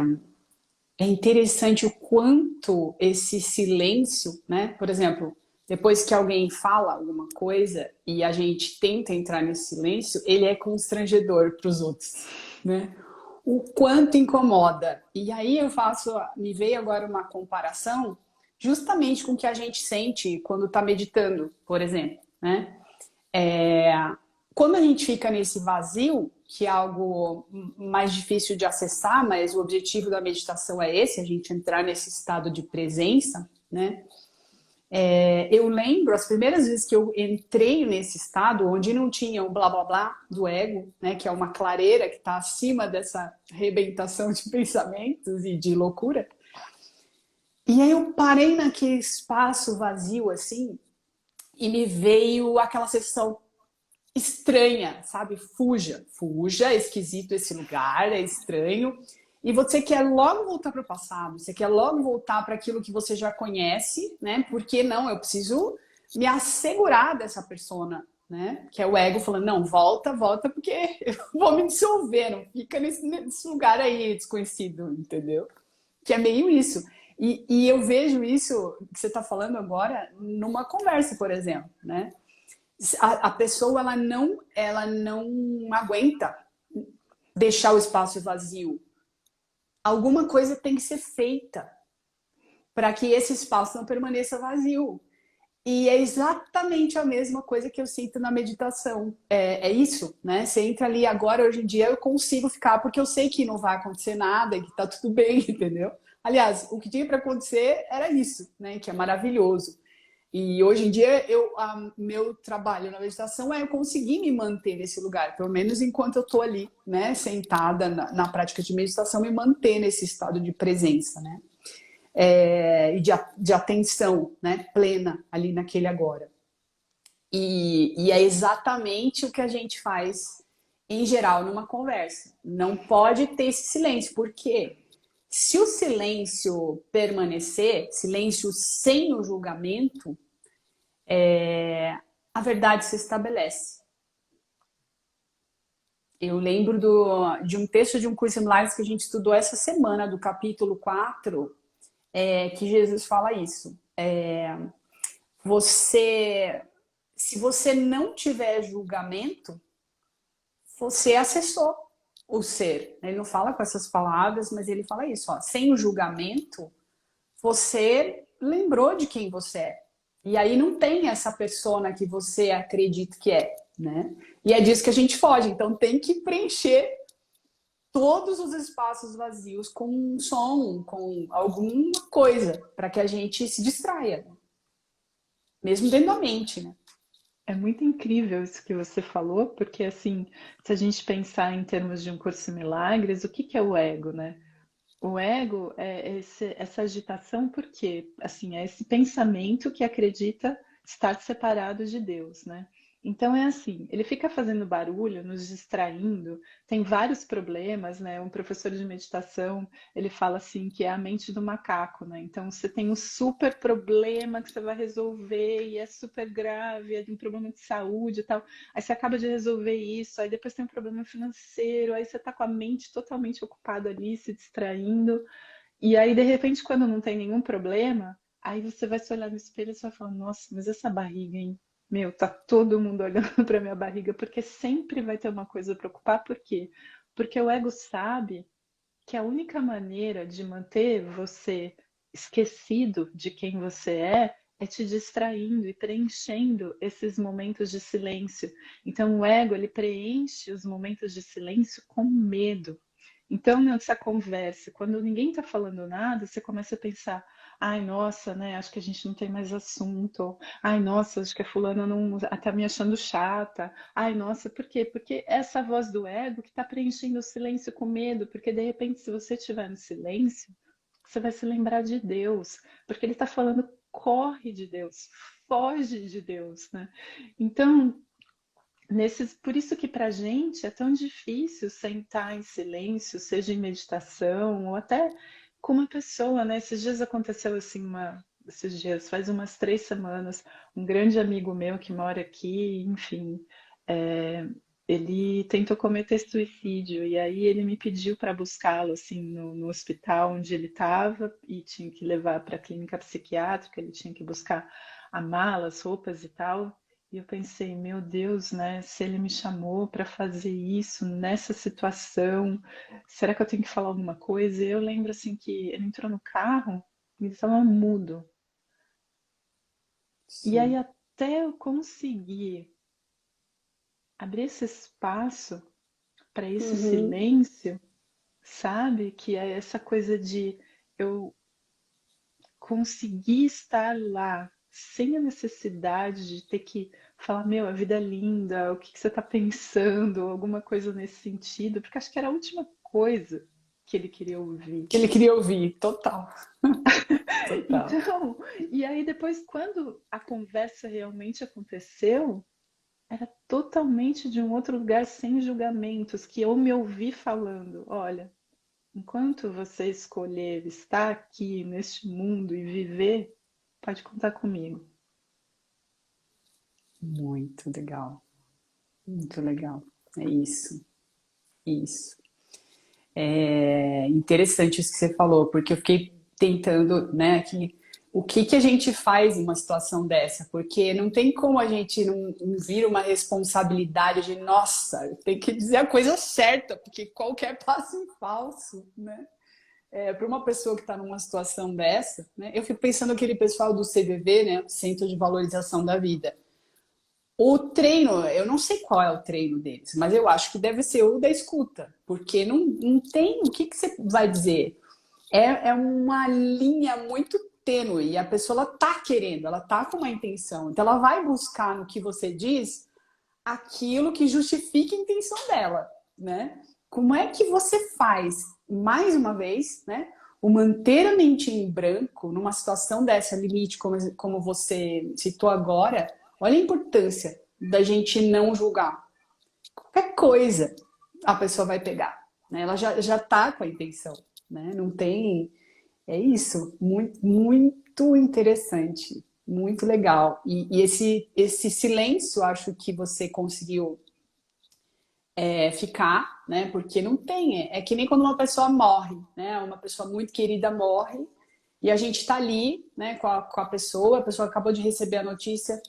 interessante o quanto esse silêncio, né? Por exemplo, depois que alguém fala alguma coisa e a gente tenta entrar nesse silêncio, ele é constrangedor para os outros, né? O quanto incomoda. E aí me veio agora uma comparação justamente com o que a gente sente quando está meditando, por exemplo, né? É, quando a gente fica nesse vazio, que é algo mais difícil de acessar, mas o objetivo da meditação é esse, a gente entrar nesse estado de presença, né? Eu lembro as primeiras vezes que eu entrei nesse estado, onde não tinha o blá blá blá do ego, né? Que é uma clareira que está acima dessa rebentação de pensamentos e de loucura. E aí eu parei naquele espaço vazio assim e me veio aquela sensação estranha, sabe? Fuja, fuja, é esquisito esse lugar, é estranho. E você quer logo voltar para o passado, você quer logo voltar para aquilo que você já conhece, né? Porque não, eu preciso me assegurar dessa persona, né? Que é o ego falando, não, volta, volta, porque eu vou me dissolver, não fica nesse lugar aí desconhecido, entendeu? Que é meio isso. E eu vejo isso que você está falando agora numa conversa, por exemplo, né? A pessoa ela não aguenta deixar o espaço vazio. Alguma coisa tem que ser feita para que esse espaço não permaneça vazio. E é exatamente a mesma coisa que eu sinto na meditação. É isso, né? Você entra ali agora, hoje em dia, eu consigo ficar porque eu sei que não vai acontecer nada e que tá tudo bem, entendeu? Aliás, o que tinha para acontecer era isso, né? Que é maravilhoso. E hoje em dia, meu trabalho na meditação é eu conseguir me manter nesse lugar, pelo menos enquanto eu estou ali, né, sentada na prática de meditação, me manter nesse estado de presença, né, e de atenção, né, plena ali naquele agora. E é exatamente o que a gente faz em geral numa conversa. Não pode ter esse silêncio, porque se o silêncio permanecer, silêncio sem o julgamento, a verdade se estabelece. Eu lembro de um texto de um curso em Milagres que a gente estudou essa semana, do capítulo 4, que Jesus fala isso. Você, se você não tiver julgamento, você acessou o ser. Ele não fala com essas palavras, mas ele fala isso. Ó, sem o julgamento, você lembrou de quem você é. E aí não tem essa persona que você acredita que é, né? E é disso que a gente foge. Então tem que preencher todos os espaços vazios com um som, com alguma coisa, para que a gente se distraia. Mesmo dentro da mente, né? É muito incrível isso que você falou, porque assim, se a gente pensar em termos de um curso em milagres, o que que é o ego, né? O ego é essa agitação porque, assim, é esse pensamento que acredita estar separado de Deus, né? Então é assim, ele fica fazendo barulho, nos distraindo, tem vários problemas, né? Um professor de meditação, ele fala assim que é a mente do macaco, né? Então você tem um super problema que você vai resolver e é super grave, é um problema de saúde e tal. Aí você acaba de resolver isso, aí depois tem um problema financeiro, aí você tá com a mente totalmente ocupada ali, se distraindo. E aí, de repente, quando não tem nenhum problema, aí você vai se olhar no espelho e você vai falar, nossa, mas essa barriga, hein? Meu, tá todo mundo olhando para minha barriga, porque sempre vai ter uma coisa para ocupar. Por quê? Porque o ego sabe que a única maneira de manter você esquecido de quem você é te distraindo e preenchendo esses momentos de silêncio. Então, o ego, ele preenche os momentos de silêncio com medo. Então, nessa conversa, quando ninguém está falando nada, você começa a pensar: ai, nossa, né? Acho que a gente não tem mais assunto. Ai, nossa, acho que a fulana não tá me achando chata. Ai, nossa, por quê? Porque essa voz do ego que está preenchendo o silêncio com medo, porque de repente, se você estiver no silêncio, você vai se lembrar de Deus, porque ele está falando, corre de Deus, foge de Deus, né? Então, por isso que para a gente é tão difícil sentar em silêncio, seja em meditação ou até com uma pessoa, né? Esses dias aconteceu assim, esses dias, faz umas 3 semanas, um grande amigo meu que mora aqui, enfim, é, ele tentou cometer suicídio e aí ele me pediu para buscá-lo assim no hospital onde ele estava e tinha que levar para a clínica psiquiátrica, ele tinha que buscar a mala, as roupas e tal. E eu pensei, meu Deus, né? Se ele me chamou para fazer isso nessa situação, será que eu tenho que falar alguma coisa? E eu lembro assim que ele entrou no carro e ele estava mudo. E aí Sim. até eu conseguir abrir esse espaço para esse Uhum. silêncio, sabe? Que é essa coisa de eu conseguir estar lá sem a necessidade de ter que falar, meu, a vida é linda, o que que você está pensando, alguma coisa nesse sentido, porque acho que era a última coisa que ele queria ouvir. Que ele queria ouvir, total. Total. Então, e aí depois, quando a conversa realmente aconteceu, era totalmente de um outro lugar, sem julgamentos, que eu me ouvi falando, olha, enquanto você escolher estar aqui neste mundo e viver, pode contar comigo. Muito legal. Muito legal. É isso. Isso. É interessante isso que você falou, porque eu fiquei tentando, né, que o que que a gente faz em uma situação dessa? Porque não tem como a gente não vir uma responsabilidade de, nossa, eu tenho que dizer a coisa certa, porque qualquer passo em falso, né? Para uma pessoa que está numa situação dessa, né? Eu fico pensando aquele pessoal do CVV, né, Centro de Valorização da Vida. O treino, eu não sei qual é o treino deles, mas eu acho que deve ser o da escuta, porque não tem o que, que você vai dizer. É uma linha muito tênue e a pessoa ela tá querendo, ela tá com uma intenção, então ela vai buscar no que você diz aquilo que justifique a intenção dela, né? Como é que você faz, mais uma vez, né? O manter a mente em branco numa situação dessa limite, como você citou agora, Olha a importância da gente não julgar. Qualquer coisa a pessoa vai pegar, né? Ela já tá com a intenção, né? Não tem... É isso, muito, muito interessante, muito legal. E esse silêncio, acho que você conseguiu ficar, né? Porque não tem, é que nem quando uma pessoa morre, né? Uma pessoa muito querida morre e a gente tá ali, né, com a pessoa acabou de receber a notícia.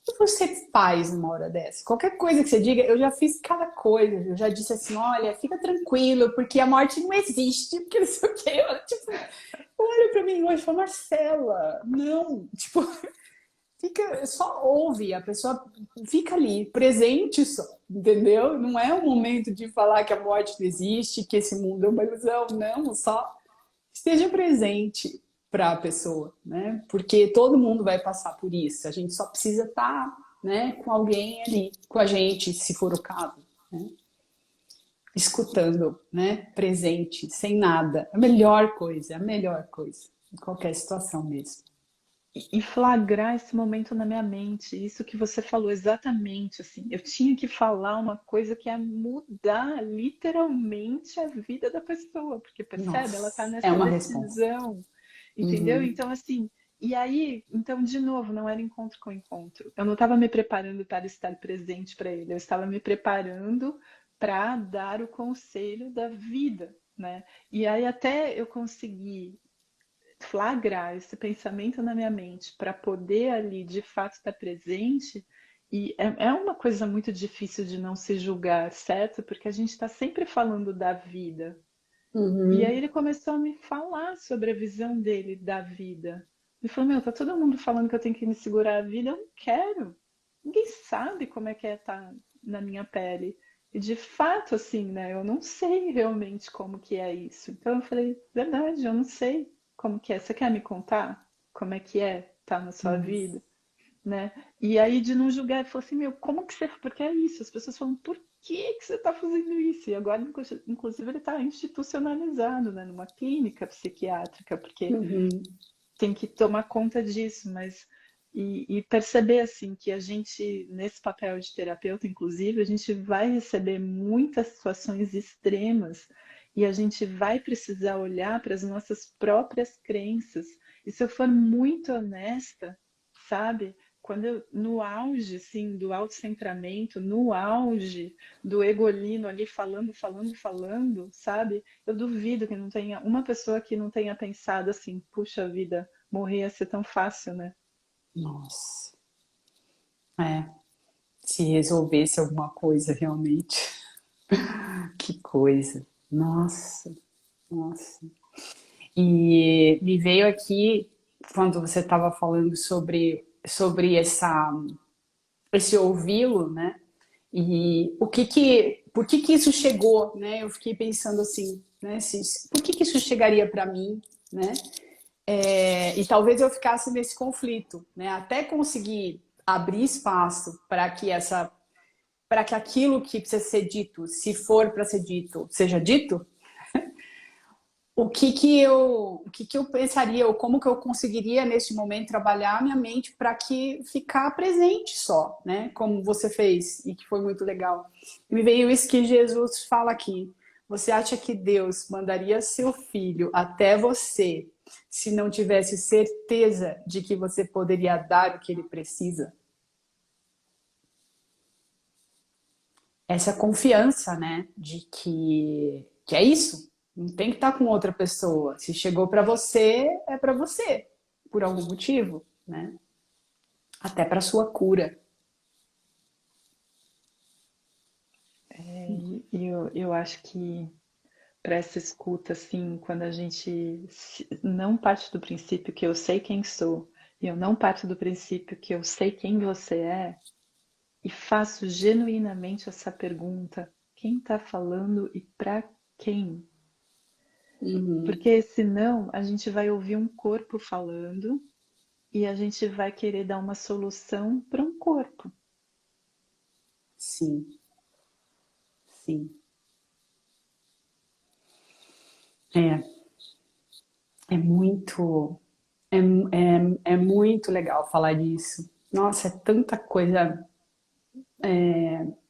O que você faz numa hora dessa? Qualquer coisa que você diga, eu já fiz cada coisa, eu já disse assim, olha, fica tranquilo, porque a morte não existe, porque não sei o quê. Eu, tipo, olha pra mim hoje e fala, Marcela, não, tipo, fica, só ouve, a pessoa fica ali, presente só, entendeu? Não é o momento de falar que a morte não existe, que esse mundo é uma ilusão, não, só esteja presente para a pessoa, né? Porque todo mundo vai passar por isso, a gente só precisa estar, né, com alguém ali, com a gente, se for o caso, né? Escutando, né, presente, sem nada, a melhor coisa, em qualquer situação mesmo. E flagrar esse momento na minha mente, isso que você falou exatamente, assim, eu tinha que falar uma coisa que ia mudar literalmente a vida da pessoa, porque percebe, ela está Nossa, é nessa uma resposta. decisão, entendeu? Uhum. Então, assim, e aí, então, de novo, não era encontro com encontro. Eu não estava me preparando para estar presente para ele, eu estava me preparando para dar o conselho da vida, né? E aí até eu conseguir flagrar esse pensamento na minha mente para poder ali de fato estar presente. E é uma coisa muito difícil de não se julgar, certo? Porque a gente está sempre falando da vida. E aí Uhum. ele começou a me falar sobre a visão dele da vida. Ele falou, meu, tá todo mundo falando que eu tenho que me segurar a vida, eu não quero. Ninguém sabe como é que é estar na minha pele. E de fato, assim, né, eu não sei realmente como que é isso. Então eu falei, verdade, eu não sei como que é. Você quer me contar como é que é estar na sua Nossa. vida? Né? E aí de não julgar, ele falou assim, meu, como que você, porque é isso, as pessoas falam, por que você está fazendo isso? E agora, inclusive, ele está institucionalizado, né, numa clínica psiquiátrica, porque Uhum. tem que tomar conta disso, mas e perceber assim que a gente, nesse papel de terapeuta, inclusive, a gente vai receber muitas situações extremas e a gente vai precisar olhar para as nossas próprias crenças. E se eu for muito honesta, sabe? Quando eu, no auge, assim, do autocentramento, no auge do egolino ali falando, falando, falando, sabe? Eu duvido que não tenha uma pessoa que não tenha pensado assim, puxa vida, morrer ia ser tão fácil, né? Nossa. É, se resolvesse alguma coisa realmente. Que coisa. Nossa, nossa. E me veio aqui, quando você estava falando sobre esse ouvi-lo, né? E por que que isso chegou, né? Eu fiquei pensando assim, né? Por que que isso chegaria para mim, né? E talvez eu ficasse nesse conflito, né? Até conseguir abrir espaço para que aquilo que precisa ser dito, se for para ser dito, seja dito. O que que eu pensaria, ou como que eu conseguiria nesse momento trabalhar a minha mente para que ficar presente só, né? Como você fez e que foi muito legal. E me veio isso que Jesus fala aqui. Você acha que Deus mandaria seu filho até você se não tivesse certeza de que você poderia dar o que ele precisa? Essa confiança, né, de que é isso. Não tem que estar com outra pessoa. Se chegou para você, é para você, por algum motivo, né? Até para sua cura. Eu acho que para essa escuta, assim, quando a gente não parte do princípio que eu sei quem sou, e eu não parto do princípio que eu sei quem você é, e faço genuinamente essa pergunta: quem está falando e para quem? Uhum. Porque senão a gente vai ouvir um corpo falando e a gente vai querer dar uma solução para um corpo. Sim, sim. É, é muito, é muito legal falar disso. Nossa, é tanta coisa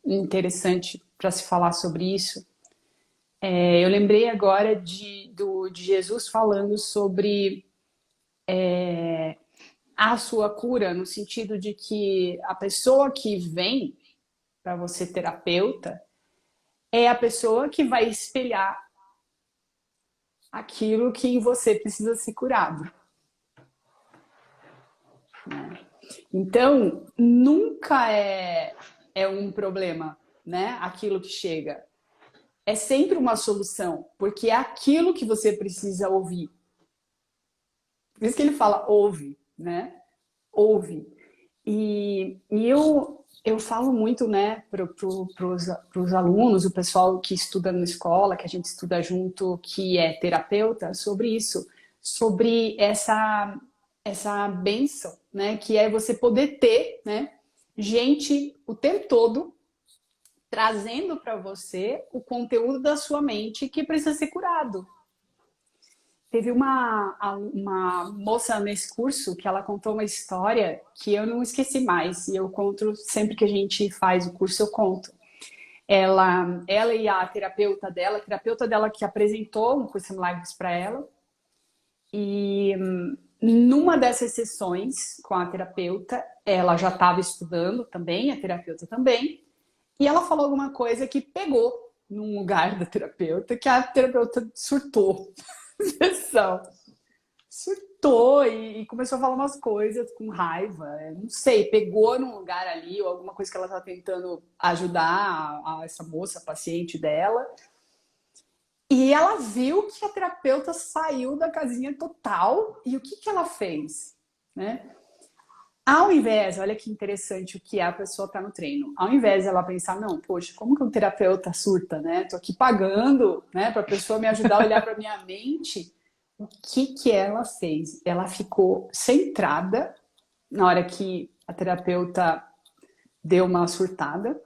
interessante para se falar sobre isso. Eu lembrei agora de Jesus falando sobre a sua cura, no sentido de que a pessoa que vem para você, terapeuta, é a pessoa que vai espelhar aquilo que em você precisa ser curado. Então, nunca é um problema, né? Aquilo que chega. É sempre uma solução, porque é aquilo que você precisa ouvir. Por isso que ele fala, ouve, né? Ouve. E eu falo muito, né, para os alunos, o pessoal que estuda na escola, que a gente estuda junto, que é terapeuta, sobre isso, sobre essa bênção, né, que é você poder ter, né, gente o tempo todo trazendo para você o conteúdo da sua mente que precisa ser curado. Teve uma moça nesse curso que ela contou uma história que eu não esqueci mais. E eu conto sempre que a gente faz o curso, eu conto. Ela e a terapeuta dela que apresentou um curso em milagres para ela. E numa dessas sessões com a terapeuta, ela já estava estudando também, a terapeuta também. E ela falou alguma coisa que pegou num lugar da terapeuta, que a terapeuta surtou. Surtou e começou a falar umas coisas com raiva. Não sei, pegou num lugar ali, ou alguma coisa que ela estava tentando ajudar essa moça, a paciente dela. E ela viu que a terapeuta saiu da casinha total. E o que ela fez? Né? Ao invés, olha que interessante o que é a pessoa estar no treino. Ao invés de ela pensar, não, poxa, como que um terapeuta surta, né? Tô aqui pagando, né, para a pessoa me ajudar a olhar para minha mente. O que ela fez? Ela ficou centrada na hora que a terapeuta deu uma surtada,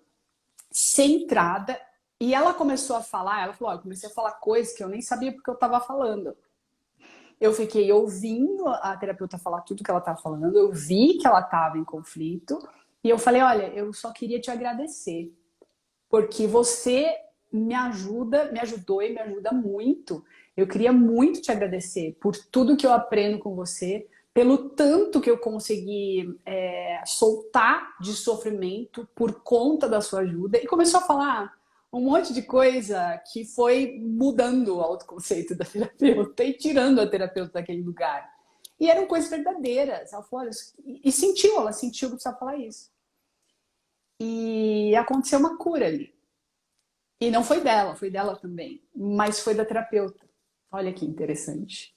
centrada, e ela começou a falar, ela falou, eu comecei a falar coisas que eu nem sabia porque eu estava falando. Eu fiquei ouvindo a terapeuta falar tudo que ela estava falando, eu vi que ela estava em conflito, e eu falei, olha, eu só queria te agradecer, porque você me ajudou e me ajuda muito. Eu queria muito te agradecer por tudo que eu aprendo com você, pelo tanto que eu consegui soltar de sofrimento por conta da sua ajuda. E começou a falar um monte de coisa que foi mudando o autoconceito da terapeuta e tirando a terapeuta daquele lugar. E eram coisas verdadeiras. Ela falou, olha, ela sentiu que precisava falar isso. E aconteceu uma cura ali. E não foi dela também, mas foi da terapeuta. Olha que interessante.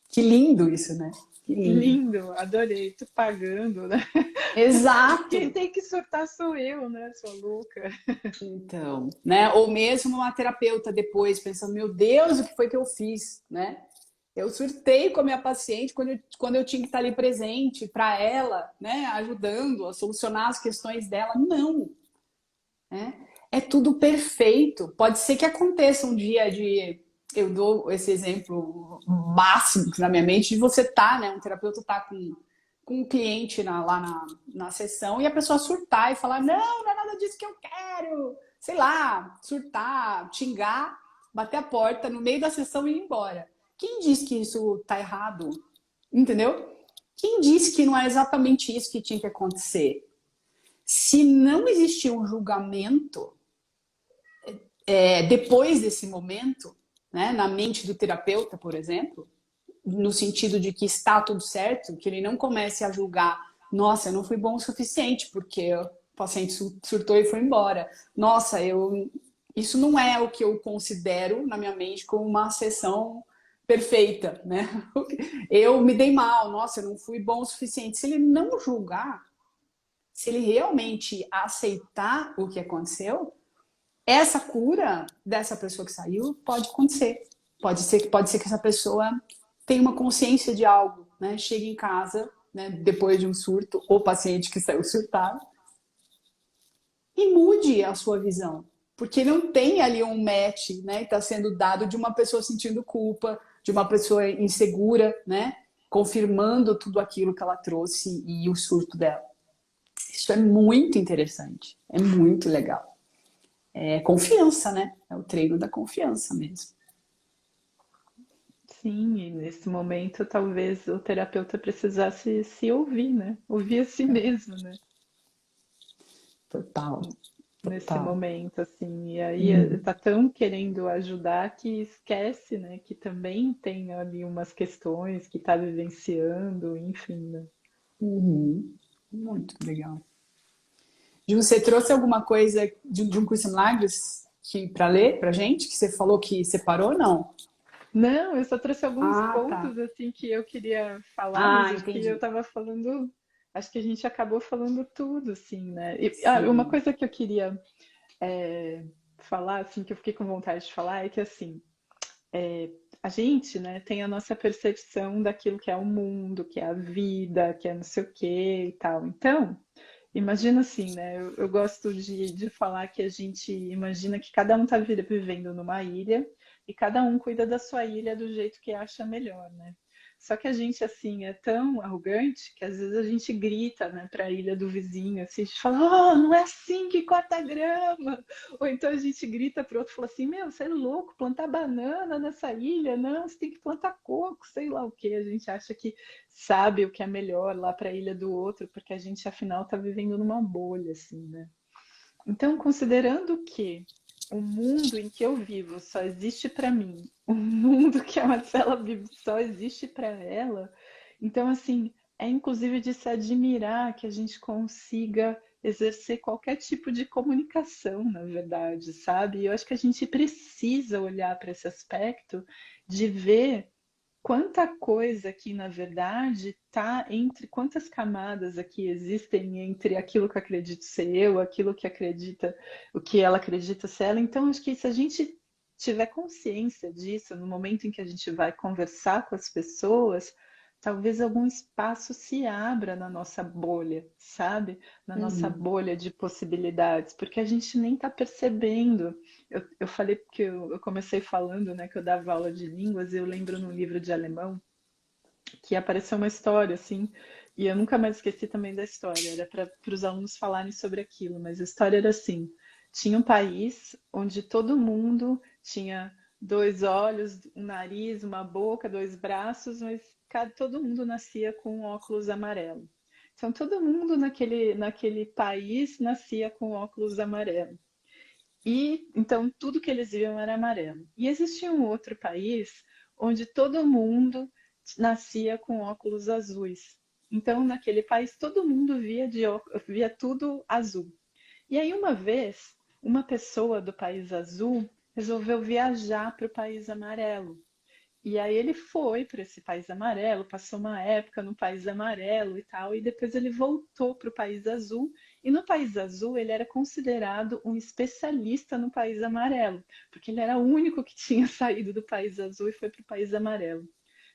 Que lindo isso, né? Que lindo. Lindo, adorei. Tô pagando, né? Exato. Quem tem que surtar sou eu, né? Sou louca. Então, né? Ou mesmo uma terapeuta depois pensando, meu Deus, o que foi que eu fiz, né? Eu surtei com a minha paciente quando eu tinha que estar ali presente para ela, né? Ajudando a solucionar as questões dela. Não, né? É tudo perfeito. Pode ser que aconteça um dia de... Eu dou esse exemplo máximo na minha mente de você né? Um terapeuta tá com um cliente lá na sessão e a pessoa surtar e falar, não é nada disso que eu quero. Sei lá, surtar, xingar, bater a porta no meio da sessão e ir embora. Quem disse que isso tá errado? Entendeu? Quem disse que não é exatamente isso que tinha que acontecer? Se não existir um julgamento depois desse momento, né, na mente do terapeuta, por exemplo, no sentido de que está tudo certo, que ele não comece a julgar, nossa, eu não fui bom o suficiente porque o paciente surtou e foi embora. Nossa, isso não é o que eu considero na minha mente como uma sessão perfeita, né? Eu me dei mal, nossa, eu não fui bom o suficiente. Se ele não julgar, se ele realmente aceitar o que aconteceu, essa cura dessa pessoa que saiu pode acontecer. Pode ser que essa pessoa tenha uma consciência de algo, né? Chegue em casa, né, depois de um surto, ou paciente que saiu surtado, e mude a sua visão. Porque não tem ali um match, né? Que está sendo dado de uma pessoa sentindo culpa, de uma pessoa insegura, né? confirmando tudo aquilo que ela trouxe e o surto dela. Isso é muito interessante, é muito legal. É confiança, né? É o treino da confiança mesmo. Sim, e nesse momento talvez o terapeuta precisasse se ouvir, né? Ouvir a si mesmo, né? Total, Nesse total. momento, assim. E aí Uhum. tá tão querendo ajudar que esquece, né? Que também tem ali umas questões que tá vivenciando, enfim, né? Uhum. Muito legal. E você trouxe alguma coisa de um curso em milagres para ler pra gente? Que você falou que separou, não? Não, eu só trouxe alguns Ah, tá. pontos assim que eu queria falar, mas Ah, acho que eu entendi. estava falando, acho que a gente acabou falando tudo, assim, né? Uma Sim. coisa que eu queria falar, assim, que eu fiquei com vontade de falar, é que assim, a gente, né, tem a nossa percepção daquilo que é o mundo, que é a vida, que é não sei o quê e tal. Então, imagina assim, né? Eu gosto de falar que a gente imagina que cada um está vivendo numa ilha e cada um cuida da sua ilha do jeito que acha melhor, né? Só que a gente, assim, é tão arrogante que às vezes a gente grita, né, para a ilha do vizinho, assim, a gente fala, oh, não é assim que corta grama. Ou então a gente grita para o outro, fala assim, meu, você é louco, plantar banana nessa ilha? Não, você tem que plantar coco, sei lá o quê. A gente acha que sabe o que é melhor lá para a ilha do outro, porque a gente afinal está vivendo numa bolha, assim, né? Então, considerando que o mundo em que eu vivo só existe para mim, o mundo que a Marcela vive só existe para ela, então, assim, é inclusive de se admirar que a gente consiga exercer qualquer tipo de comunicação, na verdade, sabe? E eu acho que a gente precisa olhar para esse aspecto de ver quanta coisa aqui, na verdade, tá entre quantas camadas aqui existem entre aquilo que eu acredito ser eu, aquilo que acredita, o que ela acredita ser ela. Então, acho que se a gente tiver consciência disso no momento em que a gente vai conversar com as pessoas, talvez algum espaço se abra na nossa bolha, sabe? Na nossa Uhum. bolha de possibilidades, porque a gente nem está percebendo. Eu falei porque eu comecei falando, né, que eu dava aula de línguas, e eu lembro num livro de alemão que apareceu uma história assim, e eu nunca mais esqueci também da história. Era para os alunos falarem sobre aquilo, mas a história era assim: tinha um país onde todo mundo tinha dois olhos, um nariz, uma boca, dois braços, mas todo mundo nascia com um óculos amarelo. Então todo mundo naquele país nascia com óculos amarelo. E então tudo que eles viam era amarelo. E existia um outro país onde todo mundo nascia com óculos azuis. Então, naquele país, todo mundo via tudo azul. E aí, uma vez, uma pessoa do país azul resolveu viajar para o país amarelo. E aí ele foi para esse país amarelo, passou uma época no país amarelo e tal, e depois ele voltou para o país azul. E no país azul ele era considerado um especialista no país amarelo, porque ele era o único que tinha saído do país azul e foi para o país amarelo.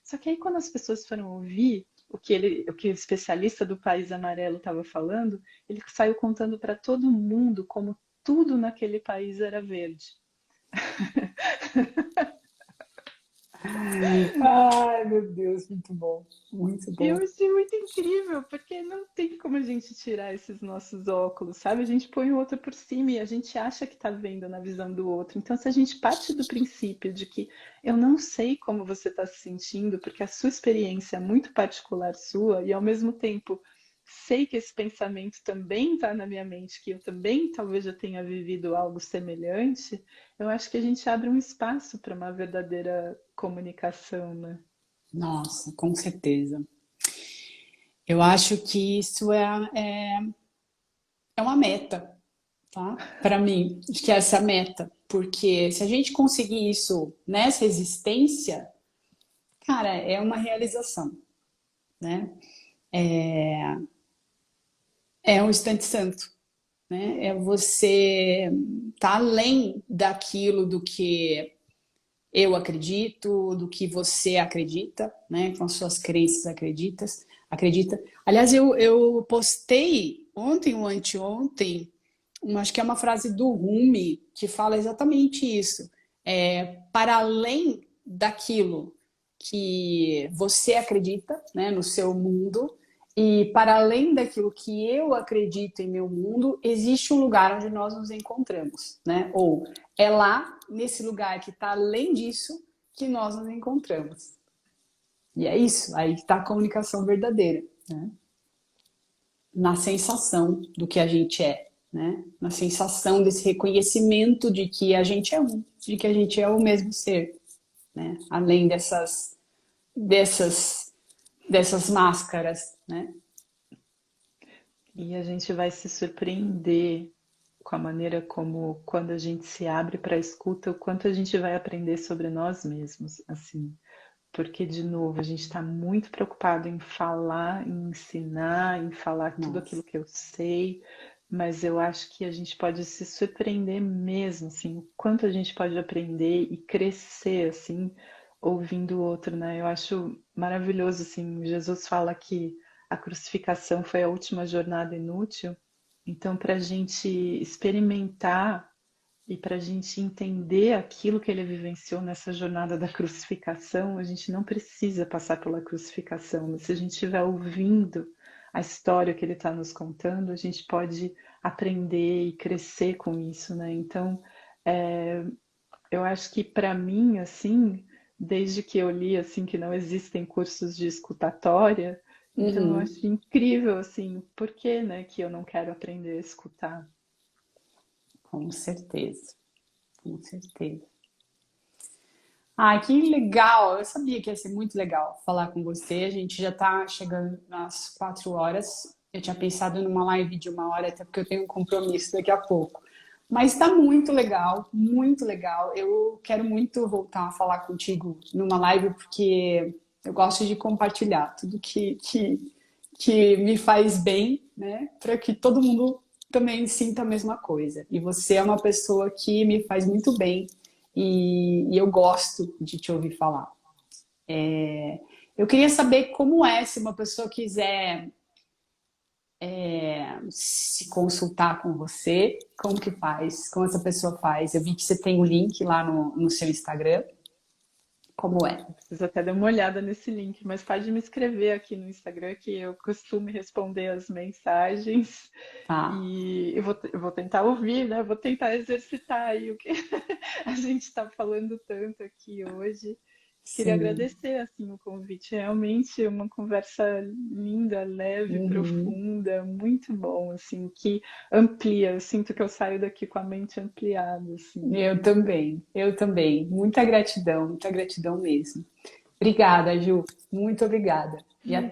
Só que aí quando as pessoas foram ouvir o que o especialista do país amarelo estava falando, ele saiu contando para todo mundo como tudo naquele país era verde. Ai, meu Deus, muito bom. Muito Eu bom. achei muito incrível, porque não tem como a gente tirar esses nossos óculos, sabe? A gente põe o outro por cima e a gente acha que está vendo na visão do outro. Então, se a gente parte do princípio de que eu não sei como você está se sentindo, porque a sua experiência é muito particular sua, e ao mesmo tempo sei que esse pensamento também está na minha mente, que eu também talvez já tenha vivido algo semelhante, eu acho que a gente abre um espaço para uma verdadeira comunicação, né? Nossa, com certeza. Eu acho que isso é uma meta, tá? Para mim, acho que essa é a meta. Porque se a gente conseguir isso nessa existência, cara, é uma realização, né? É um instante santo, né? É você tá além daquilo do que eu acredito, do que você acredita, né? Com as suas crenças acredita. Aliás, eu postei ontem ou anteontem, acho que é uma frase do Rumi que fala exatamente isso. Para além daquilo que você acredita, né, no seu mundo, e para além daquilo que eu acredito em meu mundo, existe um lugar onde nós nos encontramos, né? Ou é lá, nesse lugar que está além disso, que nós nos encontramos. E é isso, aí está a comunicação verdadeira, né? Na sensação do que a gente é, né? Na sensação desse reconhecimento de que a gente é um, de que a gente é o mesmo ser, né? Além dessas máscaras, né? E a gente vai se surpreender com a maneira como, quando a gente se abre para a escuta, o quanto a gente vai aprender sobre nós mesmos, assim. Porque, de novo, a gente está muito preocupado em falar, em ensinar, em falar tudo aquilo Nossa. que eu sei, mas eu acho que a gente pode se surpreender mesmo, assim, o quanto a gente pode aprender e crescer, assim, ouvindo o outro, né? Eu acho maravilhoso, assim, Jesus fala que a crucificação foi a última jornada inútil, então, para a gente experimentar e para a gente entender aquilo que ele vivenciou nessa jornada da crucificação, a gente não precisa passar pela crucificação, mas se a gente estiver ouvindo a história que ele está nos contando, a gente pode aprender e crescer com isso, né? Então, eu acho que para mim, assim, desde que eu li assim que não existem cursos de escutatória, então eu Uhum. acho incrível assim, por que, né, que eu não quero aprender a escutar? Com certeza, com certeza. Ah, que legal! Eu sabia que ia ser muito legal falar com você. A gente já tá chegando nas 4 horas. Eu tinha pensado numa live de 1 hora, até porque eu tenho um compromisso daqui a pouco. Mas está muito legal, muito legal. Eu quero muito voltar a falar contigo numa live, porque eu gosto de compartilhar tudo que me faz bem, né? Para que todo mundo também sinta a mesma coisa. E você é uma pessoa que me faz muito bem e eu gosto de te ouvir falar. Eu queria saber como é, se uma pessoa quiser se consultar com você, como que faz? Como essa pessoa faz? Eu vi que você tem o link lá no seu Instagram. Como é? Eu preciso até dar uma olhada nesse link, mas pode me escrever aqui no Instagram que eu costumo responder as mensagens Tá. e eu vou tentar ouvir, né? Vou tentar exercitar aí o que a gente está falando tanto aqui hoje. Queria Sim. agradecer assim o convite. Realmente uma conversa linda, leve, Uhum. profunda, muito bom, assim, que amplia. Eu sinto que eu saio daqui com a mente ampliada, assim. Eu também, eu também. Muita gratidão mesmo. Obrigada, Ju. Muito obrigada. E até